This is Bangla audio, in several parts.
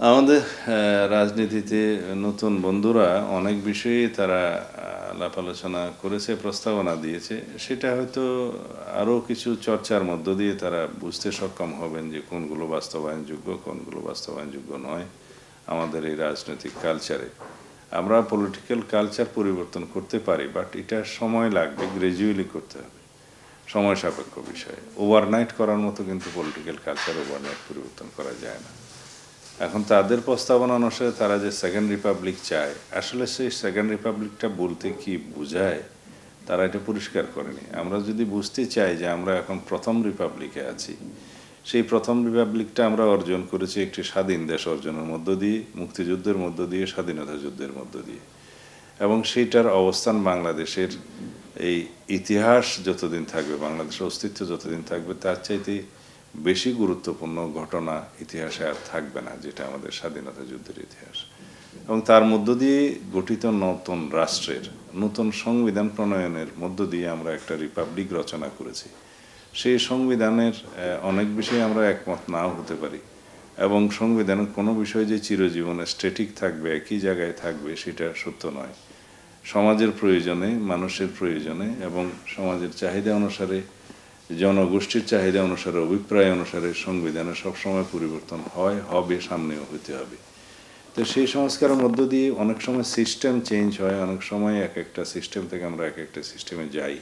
আমাদের রাজনীতিতে নতুন বন্ধুরা অনেক বিষয়েই তারা আলাপ আলোচনা করেছে, প্রস্তাবনা দিয়েছে। সেটা হয়তো আরও কিছু চর্চার মধ্য দিয়ে তারা বুঝতে সক্ষম হবেন যে কোনগুলো বাস্তবায়নযোগ্য, কোনগুলো বাস্তবায়নযোগ্য নয় আমাদের এই রাজনৈতিক কালচারে। আমরা পলিটিক্যাল কালচার পরিবর্তন করতে পারি, বাট এটা সময় লাগবে, গ্র্যাজুয়ালি করতে হবে, সময় সাপেক্ষ বিষয়। ওভারনাইট করার মতো কিন্তু পলিটিক্যাল কালচার ওভারনাইট পরিবর্তন করা যায় না। এখন তাদের প্রস্তাবনা অনুসারে তারা যে সেকেন্ড রিপাবলিক চায়, আসলে সেই সেকেন্ড রিপাবলিকটা বলতে কি বোঝায় তারা এটা পরিষ্কার করেনি। আমরা যদি বুঝতে চাই যে আমরা এখন প্রথম রিপাবলিকে আছি, সেই প্রথম রিপাবলিকটা আমরা অর্জন করেছি একটি স্বাধীন দেশ অর্জনের মধ্য দিয়ে, মুক্তিযুদ্ধের মধ্য দিয়ে, স্বাধীনতা যুদ্ধের মধ্য দিয়ে, এবং সেইটার অবস্থান বাংলাদেশের এই ইতিহাস যতদিন থাকবে, বাংলাদেশের অস্তিত্ব যতদিন থাকবে, তার চাইতে বেশি গুরুত্বপূর্ণ ঘটনা ইতিহাসে আর থাকবে না, যেটা আমাদের স্বাধীনতা যুদ্ধের ইতিহাস। এবং তার মধ্য দিয়ে গঠিত নতুন রাষ্ট্রের নতুন সংবিধান প্রণয়নের মধ্য দিয়ে আমরা একটা রিপাবলিক রচনা করেছি। সেই সংবিধানের অনেক বিষয়ে আমরা একমত নাও হতে পারি, এবং সংবিধানের কোনো বিষয় যে চিরজীবনে স্ট্যাটিক থাকবে, একই জায়গায় থাকবে, সেটা সত্য নয়। সমাজের প্রয়োজনে, মানুষের প্রয়োজনে এবং সমাজের চাহিদা অনুসারে, জনগোষ্ঠীর চাহিদা অনুসারে, অভিপ্রায় অনুসারে সংবিধানে সবসময় পরিবর্তন হয়, হবে, সামনেও হতে হবে। তো সেই সংস্কারের মধ্য দিয়ে অনেক সময় সিস্টেম চেঞ্জ হয়, অনেক সময় এক একটা সিস্টেম থেকে আমরা এক একটা সিস্টেমে যাই।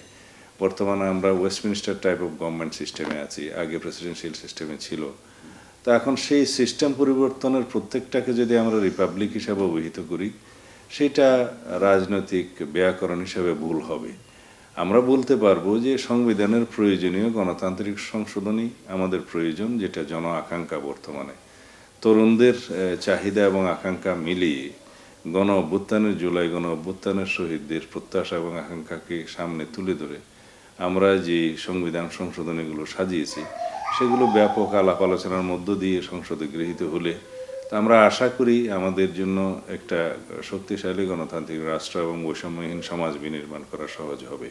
বর্তমানে আমরা ওয়েস্টমিনিস্টার টাইপ অফ গভর্নমেন্ট সিস্টেমে আছি, আগে প্রেসিডেন্সিয়াল সিস্টেমে ছিল। তো এখন সেই সিস্টেম পরিবর্তনের প্রত্যেকটাকে যদি আমরা রিপাবলিক হিসাবে অভিহিত করি, সেটা রাজনৈতিক ব্যাকরণ হিসাবে ভুল হবে। আমরা বলতে পারবো যে সংবিধানের প্রয়োজনীয় গণতান্ত্রিক সংশোধনী আমাদের প্রয়োজন, যেটা জন আকাঙ্ক্ষা। বর্তমানে তরুণদের চাহিদা এবং আকাঙ্ক্ষা মিলিয়ে গণ অভ্যুত্থানের, জুলাই গণ অভ্যুত্থানের শহীদদের প্রত্যাশা এবং আকাঙ্ক্ষাকে সামনে তুলে ধরে আমরা যে সংবিধান সংশোধনীগুলো সাজিয়েছি, সেগুলো ব্যাপক আলাপ আলোচনার মধ্য দিয়ে সংসদে গৃহীত হলে আমরা আশা করি আমাদের জন্য একটা শক্তিশালী গণতান্ত্রিক রাষ্ট্র এবং বৈষম্যহীন সমাজ বিনির্মাণ করা সহজ হবে।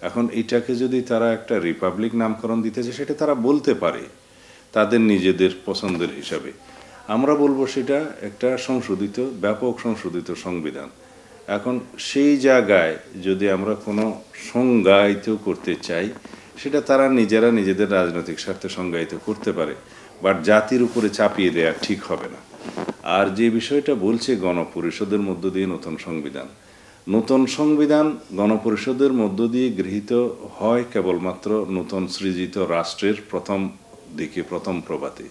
এখন এটাকে যদি তারা একটা রিপাবলিক নামকরণ দিতেছে, সেটা তারা বলতে পারে তাদের নিজেদের পছন্দের হিসাবে। আমরা বলবো সেটা একটা সংশোধিত, ব্যাপক সংশোধিত সংবিধান। এখন সেই জায়গায় যদি আমরা কোনো সংজ্ঞায়িত করতে চাই, সেটা তারা নিজেরা নিজেদের রাজনৈতিক স্বার্থে সংজ্ঞায়িত করতে পারে, বাট জাতির উপরে চাপিয়ে দেওয়া ঠিক হবে না। আর যে বিষয়টা বলছে গণপরিষদের মধ্য দিয়ে নতুন সংবিধান, নতুন সংবিধান গণপরিষদের মধ্য দিয়ে গৃহীত হয় কেবলমাত্র নতুন সৃজিত রাষ্ট্রের প্রথম দিকে, প্রথম প্রভাতে।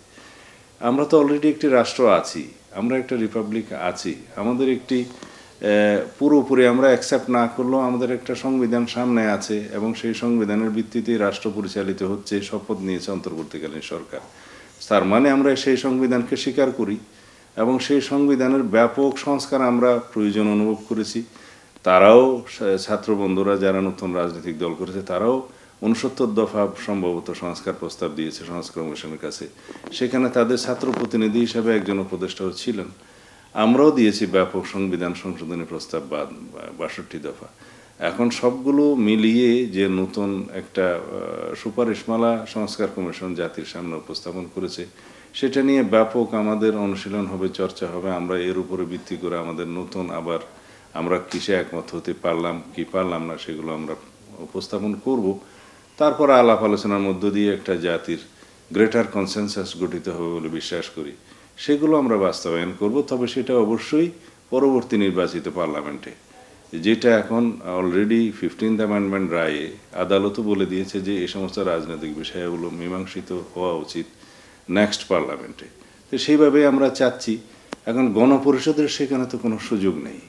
আমরা তো অলরেডি একটি রাষ্ট্র আছি, আমরা একটা রিপাবলিক আছি, আমাদের একটি পুরোপুরি আমরা অ্যাকসেপ্ট না করলেও আমাদের একটা সংবিধান সামনে আছে, এবং সেই সংবিধানের ভিত্তিতে রাষ্ট্র পরিচালিত হচ্ছে, শপথ নিয়েছে অন্তর্বর্তীকালীন সরকার। তার মানে আমরা সেই সংবিধানকে স্বীকার করি, এবং সেই সংবিধানের ব্যাপক সংস্কার আমরা প্রয়োজন অনুভব করেছি। তারাও, ছাত্র বন্ধুরা যারা নতুন রাজনৈতিক দল করেছে, তারাও 69 দফা সম্ভবত সংস্কার প্রস্তাব দিয়েছে সংস্কার কমিশনের কাছে। সেখানে তাদের ছাত্র প্রতিনিধি হিসাবে একজন উপদেষ্টাও ছিলেন। আমরাও দিয়েছি ব্যাপক সংবিধান সংশোধনী প্রস্তাব বা 62 দফা। এখন সবগুলো মিলিয়ে যে নতুন একটা সুপারিশমালা সংস্কার কমিশন জাতির সামনে উপস্থাপন করেছে, সেটা নিয়ে ব্যাপক আমাদের অনুশীলন হবে, চর্চা হবে। আমরা এর উপরে ভিত্তি করে আমাদের নতুন আবার আমরা কিসে একমত হতে পারলাম কি পারলাম না, সেগুলো আমরা উপস্থাপন করব। তারপর আলাপ আলোচনার মধ্য দিয়ে একটা জাতির গ্রেটার কনসেনসাস গঠিত হবে বলে বিশ্বাস করি। সেগুলো আমরা বাস্তবায়ন করব, তবে সেটা অবশ্যই পরবর্তী নির্বাচিত পার্লামেন্টে, যেটা এখন অলরেডি 15th অ্যামেন্ডমেন্ট রায়ে আদালতও বলে দিয়েছে যে এই সমস্ত রাজনৈতিক বিষয়গুলো মীমাংসিত হওয়া উচিত নেক্সট পার্লামেন্টে। তো সেইভাবে আমরা চাচ্ছি। এখন গণপরিষদের সেখানে তো কোনো সুযোগ নেই,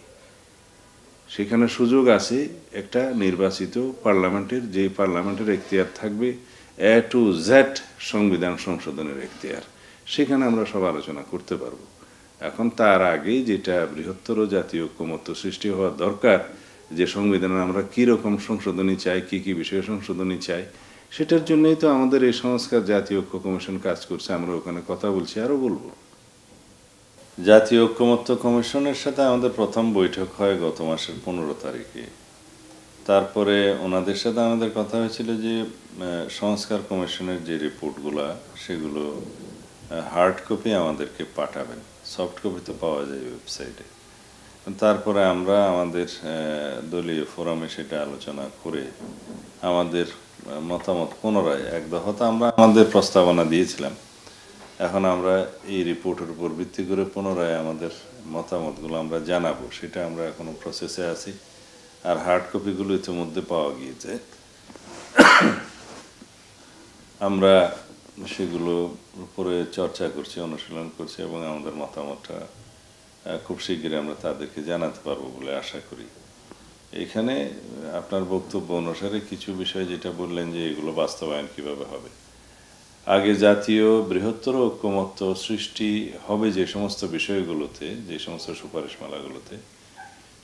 সেখানে সুযোগ আছে একটা নির্বাচিত পার্লামেন্টের, যে পার্লামেন্টের এখতিয়ার থাকবে A to Z সংবিধান সংশোধনের এখতিয়ার। সেখানে আমরা সব আলোচনা করতে পারবো। এখন তার আগে যেটা বৃহত্তর জাতীয় ঐক্যমত্য সৃষ্টি হওয়া দরকার, যে সংবিধানে আমরা কী রকম সংশোধনী চাই, কী কী বিষয়ে সংশোধনী চাই, সেটার জন্যই তো আমাদের এই সংস্কার জাতীয় ঐক্য কমিশন কাজ করছে। আমরা ওখানে কথা বলছি, আরও বলবো। জাতীয় ঐক্যমত্য কমিশনের সাথে আমাদের প্রথম বৈঠক হয় গত মাসের 15 তারিখে। তারপরে ওনাদের সাথে আমাদের কথা হয়েছিল যে সংস্কার কমিশনের যে রিপোর্টগুলো, সেগুলো হার্ড কপি আমাদেরকে পাঠাবেন, সফট কপি তো পাওয়া যায় ওয়েবসাইটে। তারপরে আমরা আমাদের দলীয় ফোরামে সেটা আলোচনা করে আমাদের মতামত পুনরায় এক দফা তো আমরা আমাদের প্রস্তাবনা দিয়েছিলাম। এখন আমরা এই রিপোর্টের উপর ভিত্তি করে পুনরায় আমাদের মতামতগুলো আমরা জানাবো, সেটা আমরা এখনো প্রসেসে আছি। আর হার্ড কপিগুলো ইতিমধ্যে পাওয়া গিয়েছে, আমরা সেগুলো উপরে চর্চা করছি, অনুশীলন করছি এবং আমাদের মতামতটা খুব শীঘ্রই আমরা তাদেরকে জানাতে পারবো বলে আশা করি। এখানে আপনার বক্তব্য অনুসারে কিছু বিষয় যেটা বললেন যে এগুলো বাস্তবায়ন কিভাবে হবে, আগে জাতীয় বৃহত্তর ঐক্যমত্য সৃষ্টি হবে যে সমস্ত বিষয়গুলোতে, যে সমস্ত সুপারিশমালাগুলোতে,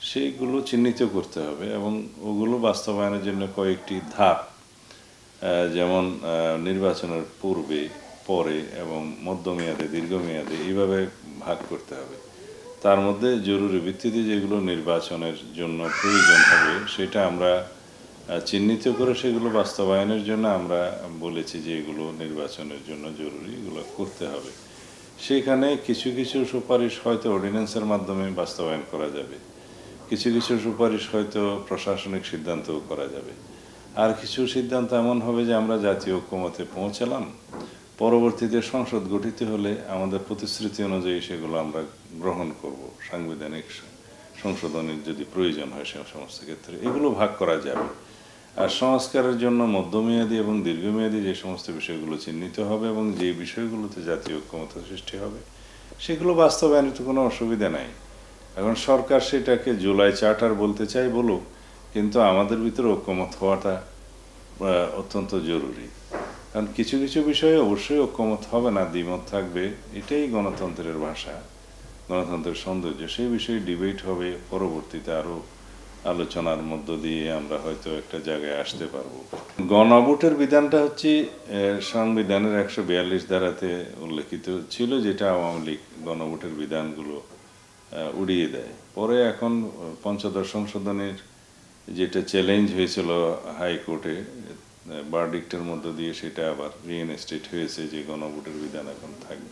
সেইগুলো চিহ্নিত করতে হবে এবং ওগুলো বাস্তবায়নের জন্য কয়েকটি ধাপ, যেমন নির্বাচনের পূর্বে, পরে এবং মধ্যমেয়াদে, দীর্ঘমেয়াদে এইভাবে ভাগ করতে হবে। তার মধ্যে জরুরি ভিত্তিতে যেগুলো নির্বাচনের জন্য প্রয়োজন হবে সেটা আমরা চিহ্নিত করে সেগুলো বাস্তবায়নের জন্য আমরা বলেছি যে এগুলো নির্বাচনের জন্য জরুরি, এগুলো করতে হবে। সেখানে কিছু কিছু সুপারিশ হয়তো অর্ডিন্যান্সের মাধ্যমে বাস্তবায়ন করা যাবে, কিছু কিছু সুপারিশ হয়তো প্রশাসনিক সিদ্ধান্তও করা যাবে, আর কিছু সিদ্ধান্ত এমন হবে যে আমরা জাতীয় ঐক্যমতে পৌঁছালাম, পরবর্তীতে সংসদ গঠিত হলে আমাদের প্রতিশ্রুতি অনুযায়ী সেগুলো আমরা গ্রহণ করব, সাংবিধানিক সংশোধনের যদি প্রয়োজন হয় সে সমস্ত ক্ষেত্রে এগুলো ভাগ করা যাবে। আর সংস্কারের জন্য মধ্যমেয়াদী এবং দীর্ঘমেয়াদী যে সমস্ত বিষয়গুলো চিহ্নিত হবে এবং যে বিষয়গুলোতে জাতীয় ঐক্যমত্য সৃষ্টি হবে সেগুলো বাস্তবায়নে তো কোনো অসুবিধা নাই। এখন সরকার সেটাকে জুলাই চার্টার বলতে চাই বলুক, কিন্তু আমাদের ভিতরে ঐক্যমত হওয়াটা অত্যন্ত জরুরি। কারণ কিছু কিছু বিষয়ে অবশ্যই ঐক্যমত হবে না, দ্বিমত থাকবে, এটাই গণতন্ত্রের ভাষা, গণতন্ত্রের সৌন্দর্য। সেই বিষয়ে ডিবেট হবে, পরবর্তীতে আরও আলোচনার মধ্য দিয়ে আমরা হয়তো একটা জায়গায় আসতে পারবো। গণভোটের বিধানটা হচ্ছে সংবিধানের 142 ধারাতে উল্লেখিত ছিল, যেটা আওয়ামী লীগ গণভোটের বিধানগুলো উড়িয়ে দেয়। পরে এখন পঞ্চদশ সংশোধনের যেটা চ্যালেঞ্জ হয়েছিল হাইকোর্টে ভার্ডিক্টের মধ্য দিয়ে, সেটা আবার রিইনস্টেট হয়েছে যে গণভোটের বিধান এখন থাকবে।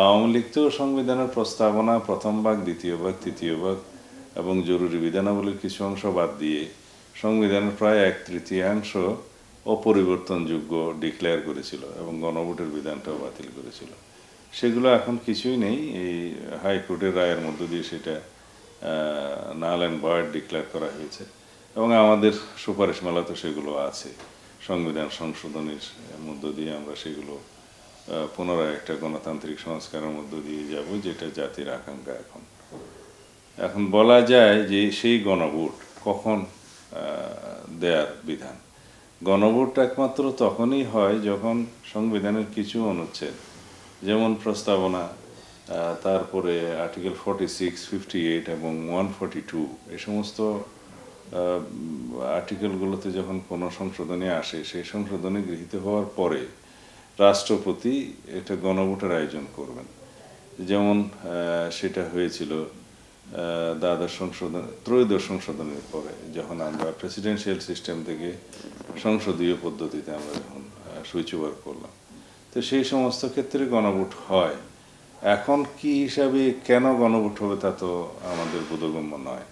আওয়ামী লীগ তো সংবিধানের প্রস্তাবনা প্রথম ভাগ, দ্বিতীয় ভাগ, তৃতীয় ভাগ এবং জরুরি বিধানাবলীর কিছু অংশ বাদ দিয়ে সংবিধানের প্রায় 1/3 অপরিবর্তনযোগ্য ডিক্লেয়ার করেছিল এবং গণভোটের বিধানটাও বাতিল করেছিল। সেগুলো এখন কিছুই নেই, এই হাইকোর্টের রায়ের মধ্য দিয়ে সেটা নাল অ্যান্ড ভয়েড ডিক্লেয়ার করা হয়েছে এবং আমাদের সুপারিশমালা তো সেগুলো আছে। সংবিধান সংশোধনের মধ্য দিয়ে আমরা সেগুলো পুনরায় একটা গণতান্ত্রিক সংস্কারের মধ্য দিয়ে যাব, যেটা জাতির আকাঙ্ক্ষা। এখন বলা যায় যে সেই গণভোট কখন দেয়ার বিধান, গণভোট একমাত্র তখনই হয় যখন সংবিধানের কিছু অনুচ্ছেদ, যেমন প্রস্তাবনা, তারপরে আর্টিকেল 46, 58 এবং 142, এই সমস্ত আর্টিকেলগুলোতে যখন কোনো সংশোধনী আসে, সেই সংশোধনী গৃহীত হওয়ার পরে রাষ্ট্রপতি একটা গণভোটের আয়োজন করবেন। যেমন সেটা হয়েছিল ত্রয়োদশ সংশোধনের পরে, যখন আমরা প্রেসিডেন্সিয়াল সিস্টেম থেকে সংসদীয় পদ্ধতিতে আমরা যখন সুইচ ওভার করলাম, তো সেই সমস্ত ক্ষেত্রে গণভোট হয়। এখন কি হিসাবে কেন গণভোট হবে তা তো আমাদের বোধগম্য নয়।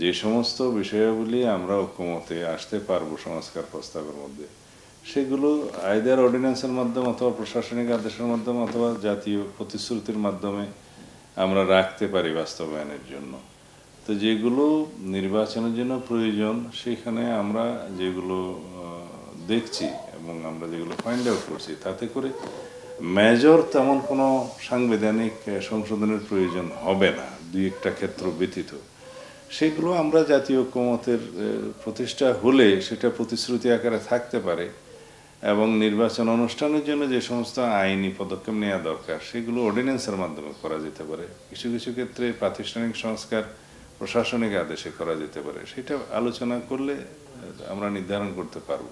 যে সমস্ত বিষয়াবলী আমরা ঐক্যমতে আসতে পারবো সংস্কার প্রস্তাবের মধ্যে, সেগুলো আইদার অর্ডিন্যান্সের মাধ্যমে অথবা প্রশাসনিক আদেশের মাধ্যমে অথবা জাতীয় প্রতিশ্রুতির মাধ্যমে আমরা রাখতে পারি বাস্তবায়নের জন্য। তো যেগুলো নির্বাচনের জন্য প্রয়োজন, সেখানে আমরা যেগুলো দেখছি এবং আমরা যেগুলো ফাইন্ড আউট করছি, তাতে করে মেজর তেমন কোনো সাংবিধানিক সংশোধনের প্রয়োজন হবে না, দুই একটা ক্ষেত্র ব্যতীত। সেগুলো আমরা জাতীয় ঐক্যমতের প্রতিষ্ঠা হলে সেটা প্রতিশ্রুতি আকারে থাকতে পারে এবং নির্বাচন অনুষ্ঠানের জন্য যে সমস্ত আইনি পদক্ষেপ নেওয়া দরকার সেগুলো অর্ডিন্যান্সের মাধ্যমে করা যেতে পারে। কিছু কিছু ক্ষেত্রে প্রাতিষ্ঠানিক সংস্কার প্রশাসনিক আদেশে করা যেতে পারে। সেটা আলোচনা করলে আমরা নির্ধারণ করতে পারবো।